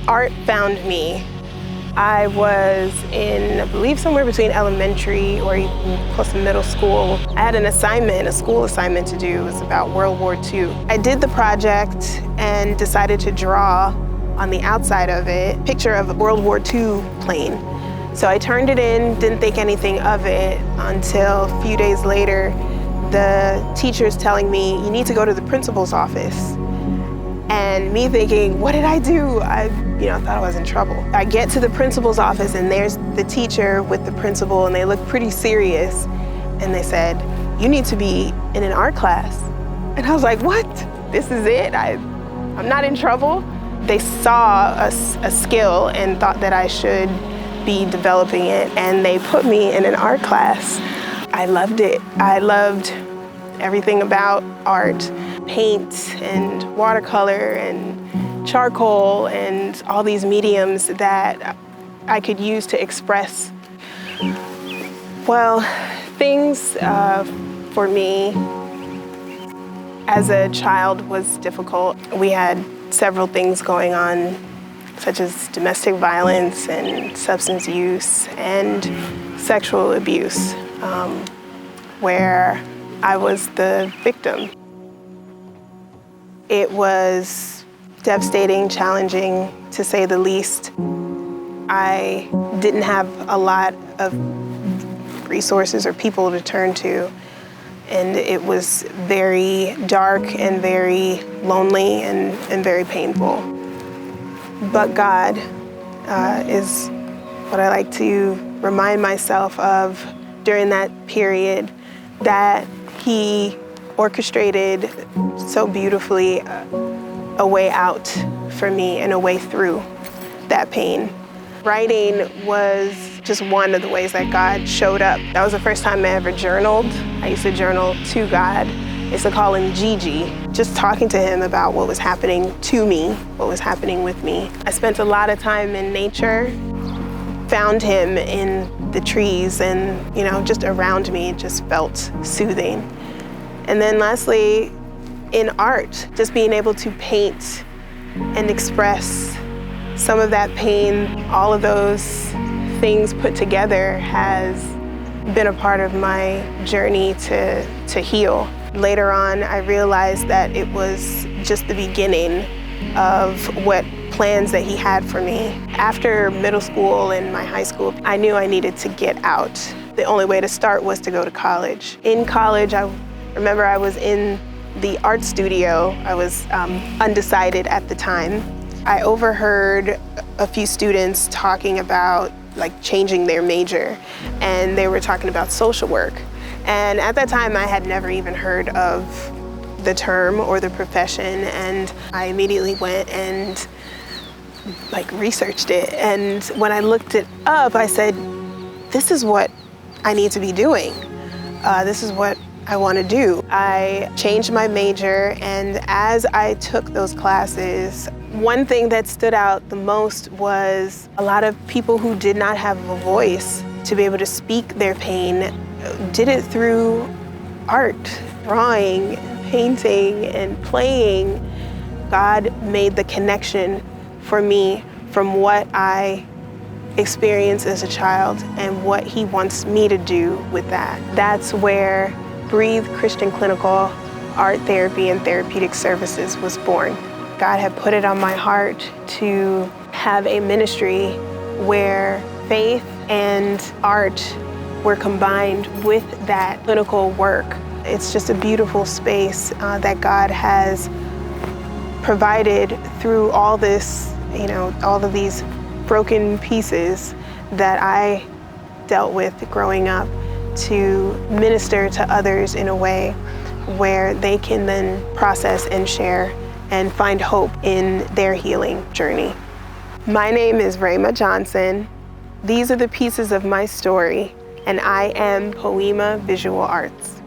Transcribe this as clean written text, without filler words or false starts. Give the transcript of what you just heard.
art found me. I was in, I believe, somewhere between elementary or even close to middle school. I had an assignment, a school assignment to do. It was about World War II. I did the project and decided to draw on the outside of it a picture of a World War II plane. So I turned it in, didn't think anything of it until a few days later, the teacher's telling me, you need to go to the principal's office. And me thinking, what did I do? I thought I was in trouble. I get to the principal's office and there's the teacher with the principal and they look pretty serious. And they said, you need to be in an art class. And I was like, what? This is it? I'm not in trouble? They saw a skill and thought that I should be developing it, and they put me in an art class. I loved it. I loved everything about art. Paint and watercolor and charcoal and all these mediums that I could use to express. Well, things for me as a child was difficult. We had several things going on, such as domestic violence and substance use and sexual abuse, where I was the victim. It was devastating, challenging, to say the least. I didn't have a lot of resources or people to turn to, and it was very dark and very lonely and very painful. But God is what I like to remind myself of during that period, that He orchestrated so beautifully a way out for me and a way through that pain. Writing was just one of the ways that God showed up. That was the first time I ever journaled. I used to journal to God. I used to call Him Gigi, just talking to Him about what was happening to me, what was happening with me. I spent a lot of time in nature, found Him in the trees and, just around me. It just felt soothing. And then lastly, in art, just being able to paint and express some of that pain, all of those things put together has been a part of my journey to heal. Later on, I realized that it was just the beginning of what plans that He had for me. After middle school and my high school, I knew I needed to get out. The only way to start was to go to college. In college, I remember I was in the art studio. I was undecided at the time. I overheard a few students talking about changing their major, and they were talking about social work. And at that time, I had never even heard of the term or the profession, and I immediately went and researched it. And when I looked it up, I said, this is what I need to be doing. This is what I want to do. I changed my major, and as I took those classes, one thing that stood out the most was a lot of people who did not have a voice to be able to speak their pain did it through art, drawing, painting, and playing. God made the connection for me from what I experienced as a child and what He wants me to do with that. That's where Breathe Christian Clinical Art Therapy and Therapeutic Services was born. God had put it on my heart to have a ministry where faith and art were combined with that clinical work. It's just a beautiful space that God has provided through all this, all of these broken pieces that I dealt with growing up, to minister to others in a way where they can then process and share and find hope in their healing journey. My name is Raamah Johnson. These are the pieces of my story, and I am Poiema Visual Arts.